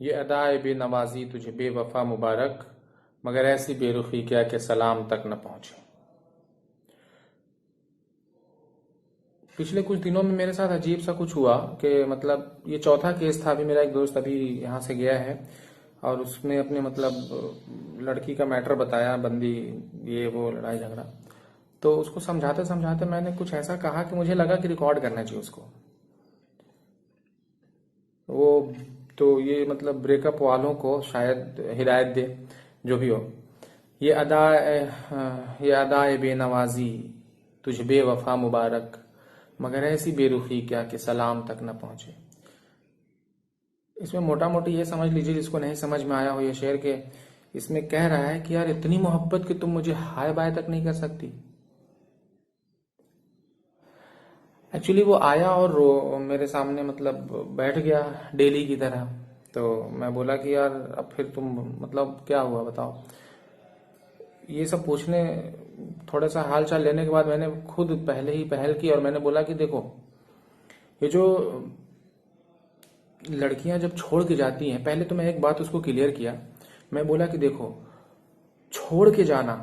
ये अदाए बेनवाजी तुझे बेवफा मुबारक, मगर ऐसी बेरुखी क्या कि सलाम तक न पहुंचे। पिछले कुछ दिनों में मेरे साथ अजीब सा कुछ हुआ कि मतलब ये चौथा केस था। अभी मेरा एक दोस्त अभी यहाँ से गया है और उसने अपने मतलब लड़की का मैटर बताया, बंदी ये वो लड़ाई झगड़ा। तो उसको समझाते समझाते मैंने कुछ ऐसा कहा कि मुझे लगा कि रिकॉर्ड करना चाहिए उसको। वो तो ये मतलब ब्रेकअप वालों को शायद हिदायत दे, जो भी हो। ये अदा ये अदाए बेनवाजी तुझ बेवफा मुबारक, मगर ऐसी बेरुखी क्या कि सलाम तक न पहुंचे। इसमें मोटा मोटी ये समझ लीजिए, जिसको नहीं समझ में आया हो ये शेर के, इसमें कह रहा है कि यार इतनी मोहब्बत कि तुम मुझे हाय बाय तक नहीं कर सकती। एक्चुअली वो आया और मेरे सामने मतलब बैठ गया डेली की तरह। तो मैं बोला कि यार अब फिर तुम मतलब क्या हुआ बताओ। ये सब पूछने, थोड़ा सा हाल चाल लेने के बाद मैंने खुद पहले ही पहल की और मैंने बोला कि देखो, ये जो लड़कियां जब छोड़ के जाती हैं, पहले तो मैं एक बात उसको क्लियर किया। मैं बोला कि देखो, छोड़ के जाना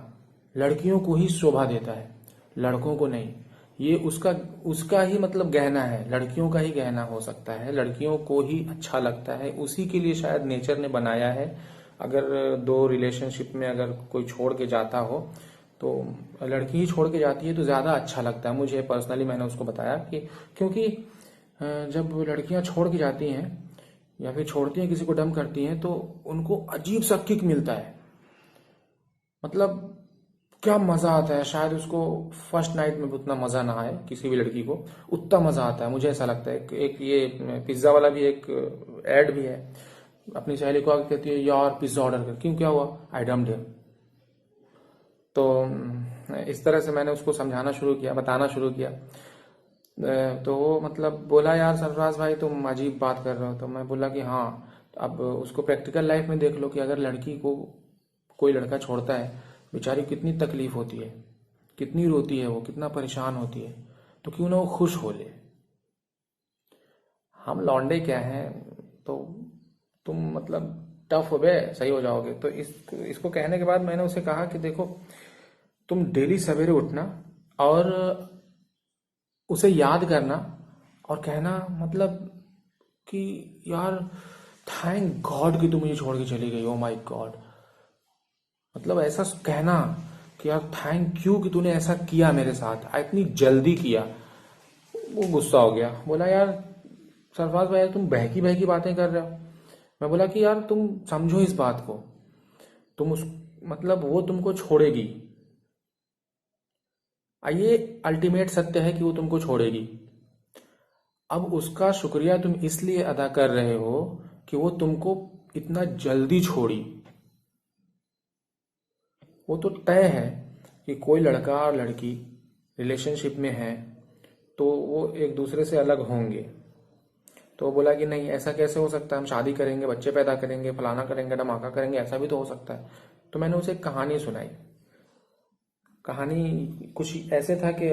लड़कियों को ही शोभा देता है, लड़कों को नहीं। ये उसका उसका ही मतलब गहना है, लड़कियों का ही गहना हो सकता है, लड़कियों को ही अच्छा लगता है, उसी के लिए शायद नेचर ने बनाया है। अगर दो रिलेशनशिप में अगर कोई छोड़ के जाता हो तो लड़की ही छोड़ के जाती है तो ज्यादा अच्छा लगता है। मुझे पर्सनली मैंने उसको बताया कि क्योंकि जब लड़कियां छोड़ के जाती हैं या फिर छोड़ती हैं, किसी को डम करती हैं, तो उनको अजीब सा किक मिलता है। मतलब क्या मजा आता है, शायद उसको फर्स्ट नाइट में उतना मजा ना आए, किसी भी लड़की को उतना मजा आता है, मुझे ऐसा लगता है। एक ये पिज्जा वाला भी एक ऐड भी है, अपनी सहेली को आके कहती है यार पिज्जा ऑर्डर कर, क्यों क्या हुआ, आई डम्ड हिम। तो इस तरह से मैंने उसको समझाना शुरू किया, बताना शुरू किया। तो वो मतलब बोला यार सरफराज भाई तुम अजीब बात कर रहे हो। तो मैं बोला कि हाँ, अब उसको प्रैक्टिकल लाइफ में देख लो कि अगर लड़की को कोई लड़का छोड़ता है, बेचारी कितनी तकलीफ होती है, कितनी रोती है, वो कितना परेशान होती है। तो क्यों ना वो खुश हो ले। हम लौंडे क्या हैं, तो तुम मतलब टफ हो बे, सही हो जाओगे। तो इसको कहने के बाद मैंने उसे कहा कि देखो, तुम डेली सवेरे उठना और उसे याद करना और कहना मतलब कि यार थैंक गॉड कि तुम मुझे छोड़ के चली गई, ओ माय गॉड। मतलब ऐसा कहना कि यार थैंक यू कि तूने ऐसा किया मेरे साथ, इतनी जल्दी किया। वो गुस्सा हो गया, बोला यार सरफराज भाई तुम बहकी बहकी बातें कर रहे हो। मैं बोला कि यार तुम समझो इस बात को, तुम उस मतलब वो तुमको छोड़ेगी, ये अल्टीमेट सत्य है कि वो तुमको छोड़ेगी। अब उसका शुक्रिया तुम इसलिए अदा कर रहे हो कि वो तुमको इतना जल्दी छोड़ी। वो तो तय है कि कोई लड़का और लड़की रिलेशनशिप में है तो वो एक दूसरे से अलग होंगे। तो वो बोला कि नहीं ऐसा कैसे हो सकता है, हम शादी करेंगे, बच्चे पैदा करेंगे, फलाना करेंगे, धमाका करेंगे, ऐसा भी तो हो सकता है। तो मैंने उसे एक कहानी सुनाई। कहानी कुछ ऐसे था कि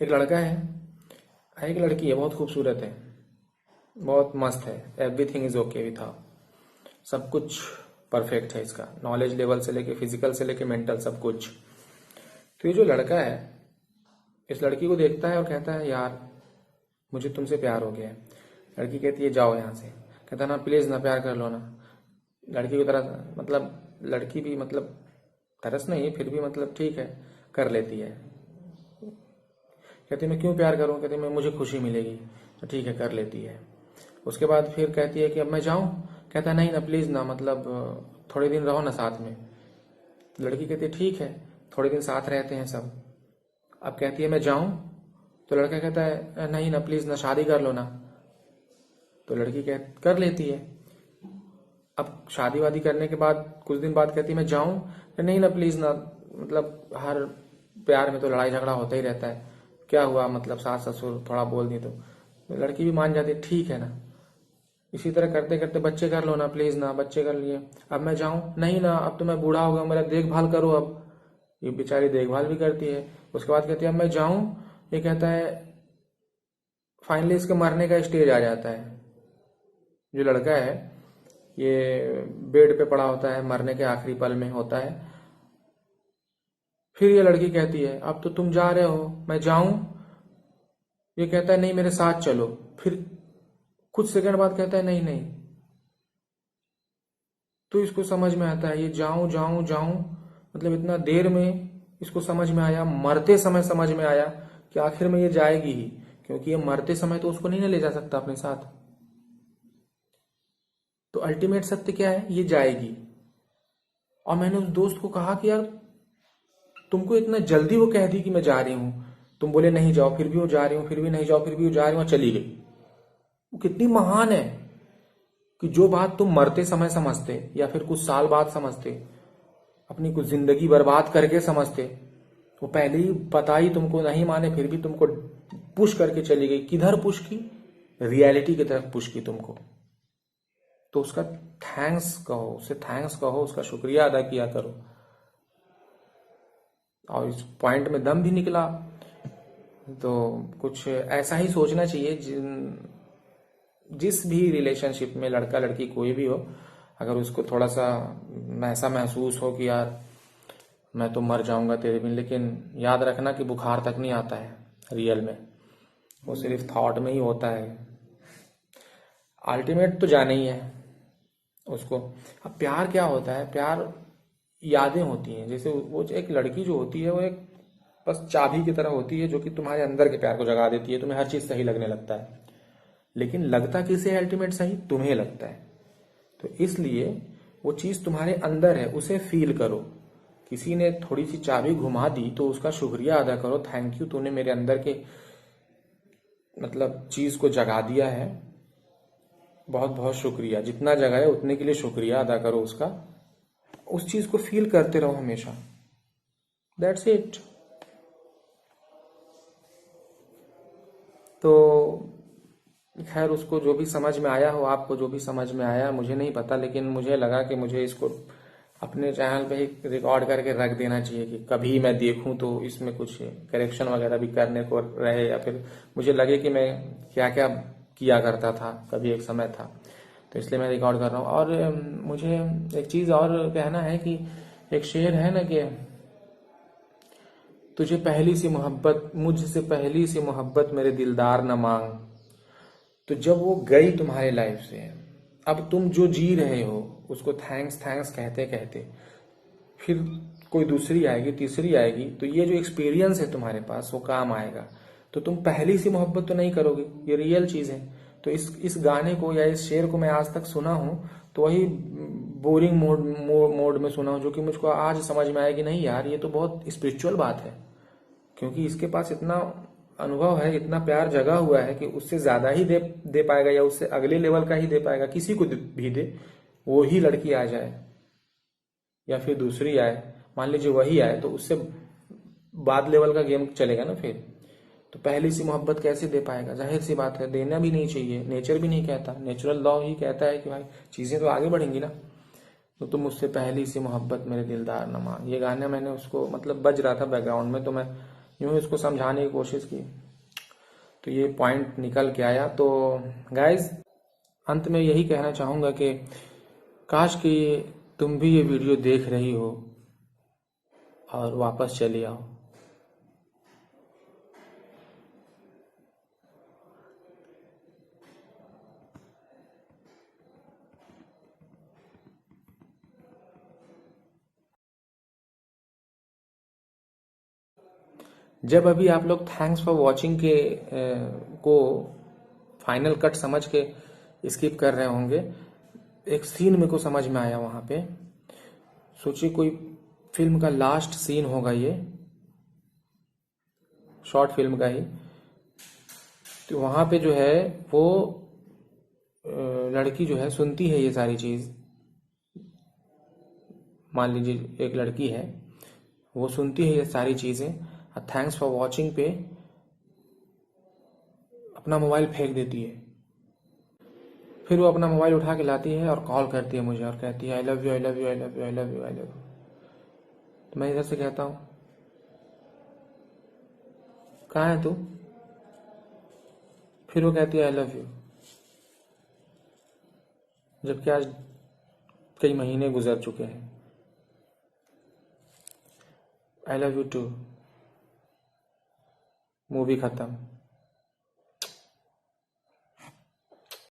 एक लड़का है, एक लड़की है, बहुत खूबसूरत है, बहुत मस्त है, everything is okay with her, सब कुछ परफेक्ट है इसका, नॉलेज लेवल से लेके फिजिकल से लेके मेंटल सब कुछ। तो ये जो लड़का है इस लड़की को देखता है और कहता है यार मुझे तुमसे प्यार हो गया है। लड़की कहती है जाओ यहाँ से। कहता है ना प्लीज ना, प्यार कर लो ना। लड़की की तरह मतलब लड़की भी मतलब तरस नहीं, फिर भी मतलब ठीक है, कर लेती है। कहती है मैं क्यों प्यार करूं, कहती है मैं मुझे खुशी मिलेगी। तो ठीक है, कर लेती है। उसके बाद फिर कहती है कि अब मैं जाऊं। कहता है नहीं ना प्लीज ना, मतलब थोड़े दिन रहो ना साथ में। लड़की कहती है ठीक है, थोड़े दिन साथ रहते हैं सब। अब कहती है मैं जाऊं। तो लड़का कहता है नहीं ना प्लीज ना, शादी कर लो ना। तो लड़की कह कर लेती है। अब शादी वादी करने के बाद कुछ दिन बाद कहती है मैं जाऊं। नहीं ना प्लीज ना, मतलब हर प्यार में तो लड़ाई झगड़ा होता ही रहता है, क्या हुआ मतलब सास ससुर थोड़ा बोल दी तो लड़की भी मान जाती है ठीक है ना। इसी तरह करते करते बच्चे कर लो ना प्लीज ना, बच्चे कर लिए। अब मैं जाऊं, नहीं ना अब तो मैं बूढ़ा हो गया, मेरा देखभाल करो अब। ये बेचारी देखभाल भी करती है। उसके बाद कहती है अब मैं जाऊं। ये कहता है फाइनली इसके मरने का स्टेज आ जाता है। जो लड़का है ये बेड पे पड़ा होता है, मरने के आखिरी पल में होता है। फिर ये लड़की कहती है अब तो तुम जा रहे हो, मैं जाऊं? ये कहता है नहीं मेरे साथ चलो। फिर कुछ सेकंड बाद कहता है नहीं नहीं। तो इसको समझ में आता है ये जाऊं जाऊं जाऊं, मतलब इतना देर में इसको समझ में आया, मरते समय समझ में आया कि आखिर में ये जाएगी ही, क्योंकि ये मरते समय तो उसको नहीं ना ले जा सकता अपने साथ। तो अल्टीमेट सत्य क्या है, ये जाएगी। और मैंने उस दोस्त को कहा कि यार तुमको इतना जल्दी वो कह दी कि मैं जा रही हूं, तुम बोले नहीं जाओ, फिर भी वो जा रही हूं, फिर भी नहीं जाओ, फिर भी वो जा रही हूं, चली गई। वो कितनी महान है कि जो बात तुम मरते समय समझते या फिर कुछ साल बाद समझते, अपनी कुछ जिंदगी बर्बाद करके समझते, वो पहले ही पता ही तुमको नहीं माने, फिर भी तुमको पुश करके चली गई। किधर पुश की? रियलिटी की तरफ पुश की तुमको। तो उसका थैंक्स कहो, उसे थैंक्स कहो, उसका शुक्रिया अदा किया करो। और इस पॉइंट में दम भी निकला। तो कुछ ऐसा ही सोचना चाहिए। जिस भी रिलेशनशिप में लड़का लड़की कोई भी हो, अगर उसको थोड़ा सा ऐसा महसूस हो कि यार मैं तो मर जाऊंगा तेरे बिन, लेकिन याद रखना कि बुखार तक नहीं आता है रियल में, वो सिर्फ थॉट में ही होता है। अल्टीमेट तो जाना ही है उसको। अब प्यार क्या होता है? प्यार यादें होती हैं। जैसे वो एक लड़की जो होती है वो एक बस चाबी की तरह होती है, जो कि तुम्हारे अंदर के प्यार को जगा देती है, तुम्हें हर चीज सही लगने लगता है। लेकिन लगता किसे है अल्टीमेट सही? तुम्हें लगता है। तो इसलिए वो चीज तुम्हारे अंदर है, उसे फील करो। किसी ने थोड़ी सी चाबी घुमा दी तो उसका शुक्रिया अदा करो, थैंक यू, तूने मेरे अंदर के मतलब चीज को जगा दिया है, बहुत बहुत शुक्रिया। जितना जगाए उतने के लिए शुक्रिया अदा करो उसका। उस चीज को फील करते रहो हमेशा। That's it. तो खैर, उसको जो भी समझ में आया हो, आपको जो भी समझ में आया मुझे नहीं पता, लेकिन मुझे लगा कि मुझे इसको अपने चैनल पे ही रिकॉर्ड करके रख देना चाहिए कि कभी मैं देखूं तो इसमें कुछ करेक्शन वगैरह भी करने को रहे, या फिर मुझे लगे कि मैं क्या क्या किया करता था, कभी एक समय था। तो इसलिए मैं रिकॉर्ड कर रहा हूँ। और मुझे एक चीज़ और कहना है कि एक शेर है ना कि तुझे पहली सी मोहब्बत, मुझसे पहली सी मोहब्बत मेरे दिलदार न मांग। तो जब वो गई तुम्हारे लाइफ से, अब तुम जो जी रहे हो उसको थैंक्स थैंक्स कहते कहते फिर कोई दूसरी आएगी, तीसरी आएगी, तो ये जो एक्सपीरियंस है तुम्हारे पास वो काम आएगा। तो तुम पहली सी मोहब्बत तो नहीं करोगे, ये रियल चीज है। तो इस गाने को या इस शेर को मैं आज तक सुना हूं तो वही बोरिंग मोड में सुना हूं, जो कि मुझको आज समझ में आया कि नहीं यार, ये तो बहुत स्पिरिचुअल बात है। क्योंकि इसके पास इतना अनुभव है, इतना प्यार जगा हुआ है कि उससे ज्यादा ही दे पाएगा, या उससे अगले लेवल का ही दे पाएगा। किसी को भी दे, वो ही लड़की आ जाए या फिर दूसरी आए, मान लीजिए वही आए, तो उससे बाद लेवल का गेम चलेगा ना फिर। तो पहली सी मोहब्बत कैसे दे पाएगा? जाहिर सी बात है, देना भी नहीं चाहिए। नेचर भी नहीं कहता, नेचुरल लॉ ही कहता है कि भाई चीजें तो आगे बढ़ेंगी ना। तो तुम मुझसे पहली सी मोहब्बत मेरे दिलदार न मान, ये गाना मैंने उसको मतलब बज रहा था बैकग्राउंड में, तो मैं यूं ही उसको समझाने की कोशिश की, तो ये पॉइंट निकल के आया। तो गाइज, अंत में यही कहना चाहूंगा कि काश कि तुम भी ये वीडियो देख रही हो और वापस चले आओ। जब अभी आप लोग थैंक्स फॉर वॉचिंग के को फाइनल कट समझ के स्किप कर रहे होंगे, एक सीन मेरे को समझ में आया वहां पे। सोचिए कोई फिल्म का लास्ट सीन होगा, ये शॉर्ट फिल्म का ही। तो वहां पे जो है वो लड़की जो है सुनती है ये सारी चीज। मान लीजिए एक लड़की है, वो सुनती है ये सारी चीजें, और थैंक्स फॉर वॉचिंग पे अपना मोबाइल फेंक देती है। फिर वो अपना मोबाइल उठा के लाती है और कॉल करती है मुझे और कहती है आई love you, I love you, I love you, I love you, I love you. तो मैं इधर से कहता हूँ कहाँ है तू? फिर वो कहती है आई लव यू। जबकि आज कई महीने गुजर चुके हैं। I love you too. Movie खत्म।